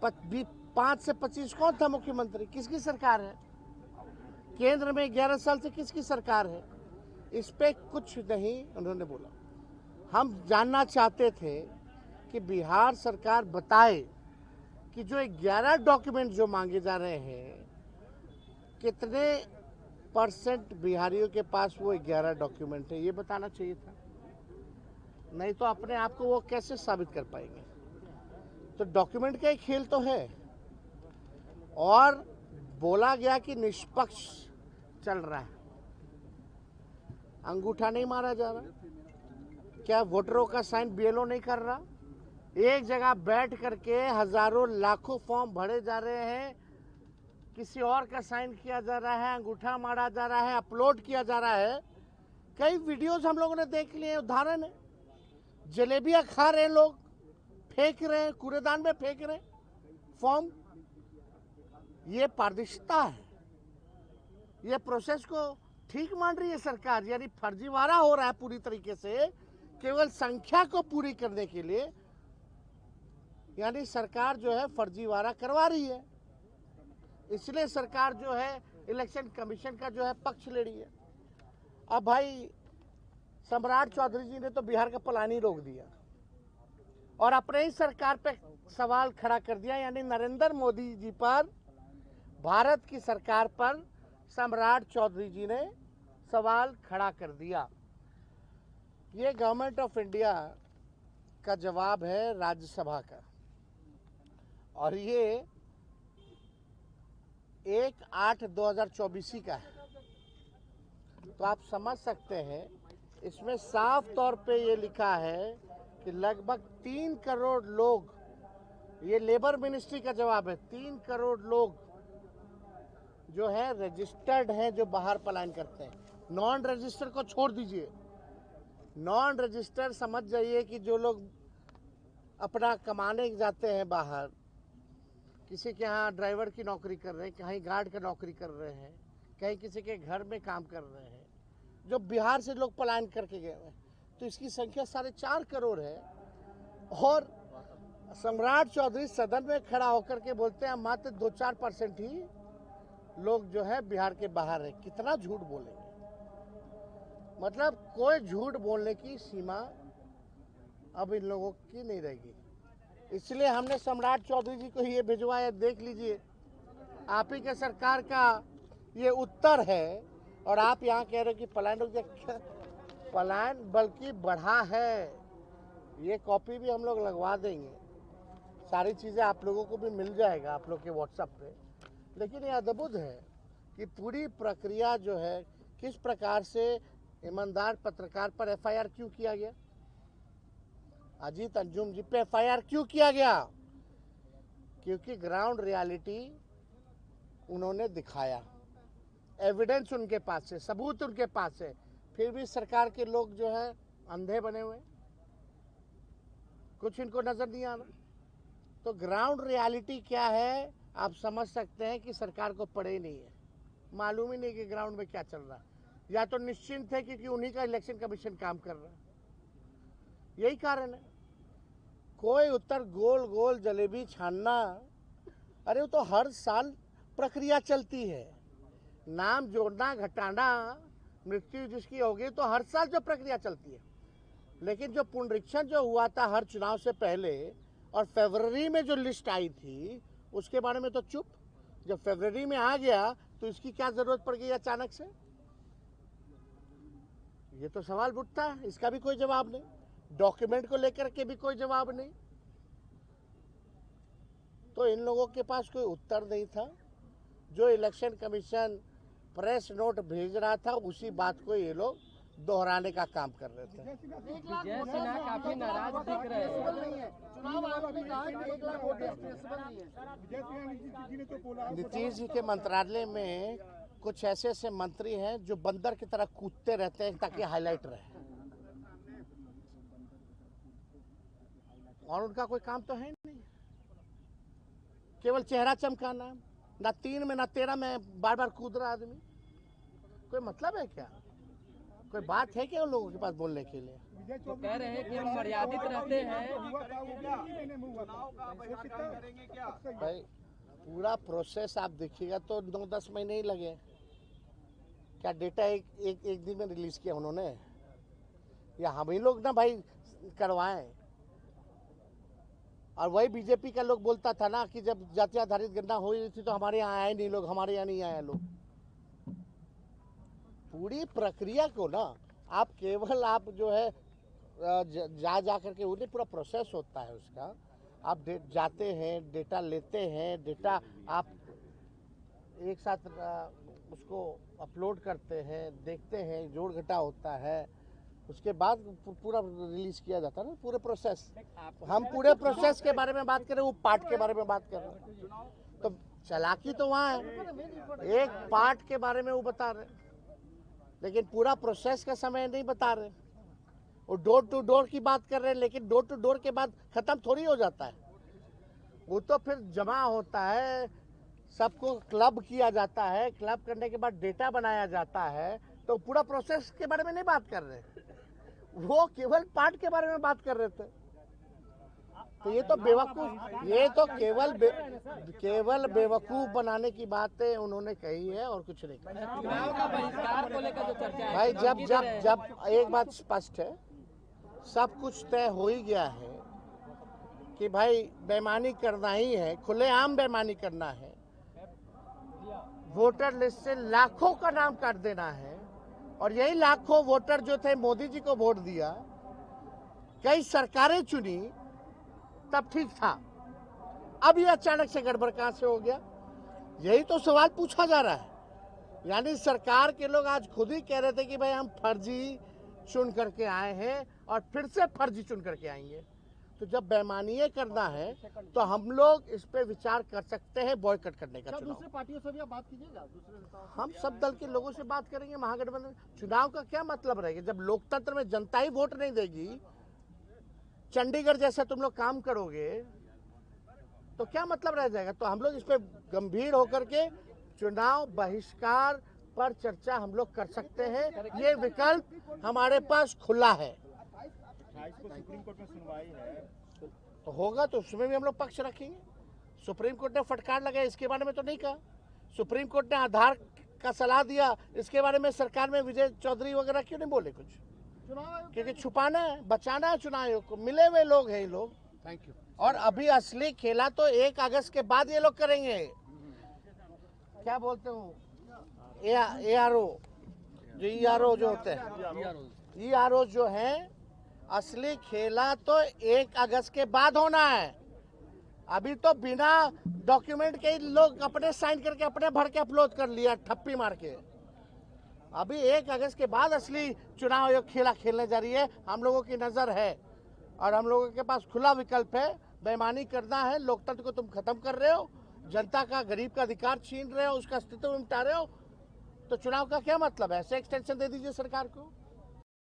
5 से 25 कौन था मुख्यमंत्री? किसकी सरकार है? केंद्र में 11 साल से किसकी सरकार है? इस पे कुछ नहीं उन्होंने बोला। हम जानना चाहते थे कि बिहार सरकार बताए कि जो 11 डॉक्यूमेंट जो मांगे जा रहे हैं, कितने % बिहारियों के पास वो 11 डॉक्यूमेंट है, ये बताना चाहिए था। नहीं तो अपने आप को वो कैसे साबित कर पाएंगे? तो डॉक्यूमेंट का एक खेल तो है। और बोला गया कि निष्पक्ष चल रहा है, अंगूठा नहीं मारा जा रहा। क्या वोटरों का साइन बीएलओ नहीं कर रहा? एक जगह बैठ करके हजारों लाखों फॉर्म भरे जा रहे हैं, किसी और का साइन किया जा रहा है, अंगूठा मारा जा रहा है, अपलोड किया जा रहा है। कई वीडियोस हम लोगों ने देख लिए, उदाहरण है, जलेबियां खा रहे हैं लोग, फेंक रहे हैं, कूड़ेदान में फेंक रहे हैं फॉर्म। ये पारदर्शिता है। ये प्रोसेस को ठीक मान रही है सरकार, यानी फर्जीवाड़ा हो रहा है पूरी तरीके से, केवल संख्या को पूरी करने के लिए। यानी सरकार जो है फर्जीवाड़ा करवा रही है, इसलिए सरकार जो है इलेक्शन कमीशन का जो है पक्ष ले रही है। अब भाई सम्राट चौधरी जी ने तो बिहार का प्लान ही रोक दिया और अपने ही सरकार पे सवाल खड़ा कर दिया, यानी नरेंद्र मोदी जी पर, भारत की सरकार पर सम्राट चौधरी जी ने सवाल खड़ा कर दिया। ये गवर्नमेंट ऑफ इंडिया का जवाब है राज्यसभा का, और ये 1/8/2024 का है। तो आप समझ सकते हैं, इसमें साफ तौर पे ये लिखा है कि लगभग 3 करोड़ लोग, ये लेबर मिनिस्ट्री का जवाब है, 3 करोड़ लोग जो है रजिस्टर्ड हैं, जो बाहर पलायन करते हैं। नॉन रजिस्टर्ड को छोड़ दीजिए, नॉन रजिस्टर्ड समझ जाइए कि जो लोग अपना कमाने जाते हैं बाहर, किसी के यहाँ ड्राइवर की नौकरी कर रहे हैं, कहीं गार्ड की नौकरी कर रहे हैं, कहीं किसी के घर में काम कर रहे हैं, जो बिहार से लोग पलायन करके गए हैं, तो इसकी संख्या 4.5 करोड़ है। और सम्राट चौधरी सदन में खड़ा होकर के बोलते हैं मात्र 2-4% ही लोग जो है बिहार के बाहर है। कितना झूठ बोलेंगे? मतलब कोई झूठ बोलने की सीमा अब इन लोगों की नहीं रहेगी। इसलिए हमने सम्राट चौधरी जी को ये भिजवाया, देख लीजिए, आप ही के सरकार का ये उत्तर है। और आप यहाँ कह रहे हो कि पलायन बल्कि बढ़ा है। ये कॉपी भी हम लोग लगवा देंगे, सारी चीज़ें आप लोगों को भी मिल जाएगा आप लोग के व्हाट्सएप पे। लेकिन ये अद्भुत है कि पूरी प्रक्रिया जो है, किस प्रकार से ईमानदार पत्रकार पर एफआईआर क्यों किया गया, अजीत अंजुम जी पे एफआईआर क्यों किया गया? क्योंकि ग्राउंड रियलिटी उन्होंने दिखाया, एविडेंस उनके पास है, सबूत उनके पास है, फिर भी सरकार के लोग जो है अंधे बने हुए, कुछ इनको नजर नहीं आ रहा। तो ग्राउंड रियलिटी क्या है आप समझ सकते हैं कि सरकार को पड़े ही नहीं है, मालूम ही नहीं कि ग्राउंड में क्या चल रहा है। या तो निश्चिंत है क्योंकि उन्हीं का इलेक्शन कमीशन काम कर रहा है, यही कारण है। कोई उत्तर गोल गोल जलेबी छानना, अरे वो तो हर साल प्रक्रिया चलती है, नाम जोड़ना घटाना, मृत्यु जिसकी होगी तो हर साल जो प्रक्रिया चलती है। लेकिन जो पुनरीक्षण जो हुआ था हर चुनाव से पहले, और फरवरी में जो लिस्ट आई थी उसके बारे में तो चुप। जब फरवरी में आ गया तो इसकी क्या जरूरत पड़ गई अचानक से? ये तो सवाल उठता है, इसका भी कोई जवाब नहीं, डॉक्यूमेंट को लेकर के भी कोई जवाब नहीं। तो इन लोगों के पास कोई उत्तर नहीं था। जो इलेक्शन कमीशन प्रेस नोट भेज रहा था उसी बात को ये लोग दोहराने का काम कर रहे थे। विजय सिन्हा काफी नाराज दिख रहे हैं। नीतीश जी के मंत्रालय में कुछ ऐसे ऐसे मंत्री हैं जो बंदर की तरह कूदते रहते हैं ताकि हाईलाइट रहे, और उनका कोई काम तो है नहीं, केवल चेहरा चमकाना। ना 3 में ना 13 में बार बार कूद रहा आदमी, कोई मतलब है क्या? कोई बात है क्या उन लोगों के पास बोलने के लिए? तो कह रहे हैं कि हम मर्यादित रहते हैं। भाई पूरा प्रोसेस आप देखिएगा तो 9-10 महीने ही लगे। क्या डेटा एक दिन में रिलीज किया उन्होंने, या हम ही लोग ना भाई करवाएं? और वही बीजेपी का लोग बोलता था ना कि जब जाति आधारित गणना हो रही थी तो हमारे यहाँ आए नहीं लोग, हमारे यहाँ नहीं आए लोग। पूरी प्रक्रिया को ना आप केवल आप जो है जा करके उन्हें पूरा प्रोसेस होता है उसका। आप जाते हैं, डेटा लेते हैं, डेटा आप एक साथ उसको अपलोड करते हैं, देखते हैं, जोड़ घटा होता है, उसके बाद पूरा रिलीज किया जाता है ना, पूरे प्रोसेस। हम पूरे प्रोसेस के बारे में बात कर रहे हैं, वो पार्ट के बारे में बात कर रहे हैं। तो चालाकी तो वहाँ है, एक पार्ट के बारे में वो बता रहे हैं, लेकिन पूरा प्रोसेस का समय नहीं बता रहे। वो डोर टू डोर की बात कर रहे हैं, लेकिन डोर टू डोर के बाद खत्म थोड़ी हो जाता है। वो तो फिर जमा होता है, सबको क्लब किया जाता है, क्लब करने के बाद डेटा बनाया जाता है। तो पूरा प्रोसेस के बारे में नहीं बात कर रहे, वो केवल पार्ट के बारे में बात कर रहे थे। तो ये तो बेवकूफ, ये तो केवल बेवकूफ बनाने की बातें उन्होंने कही है और कुछ नहीं कहा। चुनाव का बहिष्कार को लेकर जो चर्चा है भाई जब एक बात स्पष्ट है, सब कुछ तय हो ही गया है कि भाई बेईमानी करना ही है, खुलेआम बेईमानी करना है, वोटर लिस्ट से लाखों का नाम काट देना है। और यही लाखों वोटर जो थे मोदी जी को वोट दिया, कई सरकारें चुनी, तब ठीक था। अब ये अचानक से गड़बड़ कहां से हो गया, यही तो सवाल पूछा जा रहा है। यानी सरकार के लोग आज खुद ही कह रहे थे कि भाई हम फर्जी चुन करके आए हैं और फिर से फर्जी चुन करके आएंगे। तो जब बेईमानी करना है तो हम लोग इस पे विचार कर सकते हैं बॉयकॉट करने का। दूसरे पार्टियों से भी आप बात कीजिएगा, दूसरे नेताओं से? हम सब दल के लोगों से बात करेंगे। महागठबंधन चुनाव का क्या मतलब रहेगा जब लोकतंत्र में जनता ही वोट नहीं देगी? चंडीगढ़ जैसा तुम लोग काम करोगे तो क्या मतलब रह जाएगा? तो हम लोग इस पे गंभीर होकर के चुनाव बहिष्कार पर चर्चा हम लोग कर सकते हैं। ये विकल्प हमारे पास खुला है। सुप्रीम कोर्ट में सुनवाई है तो होगा तो उसमें भी हम लोग पक्ष रखेंगे। सुप्रीम कोर्ट ने फटकार लगाया, इसके बारे में तो नहीं कहा। सुप्रीम कोर्ट ने आधार का सलाह दिया, इसके बारे में सरकार में विजय चौधरी वगैरह क्यों नहीं बोले कुछ? क्योंकि छुपाना है, बचाना है चुनाव आयोग को। मिले हुए लोग हैं ये लोग। Thank you. और अभी असली खेला तो 1 अगस्त के बाद ये लोग करेंगे। क्या बोलते हो, ARO जो ERO जो होते हैं, ERO जो है, असली खेला तो 1 अगस्त के बाद होना है। अभी तो बिना डॉक्यूमेंट के लोग अपने साइन करके अपने भर के अपलोड कर लिया ठप्पी मार के। अभी 1 अगस्त के बाद असली चुनाव आयोग खेला खेलने जा रही है। हम लोगों की नजर है और हम लोगों के पास खुला विकल्प है। बेईमानी करना है, लोकतंत्र को तुम खत्म कर रहे हो, जनता का, गरीब का अधिकार छीन रहे हो, उसका अस्तित्व मिटा रहे हो, तो चुनाव का क्या मतलब है? ऐसे एक्सटेंशन दे दीजिए सरकार को।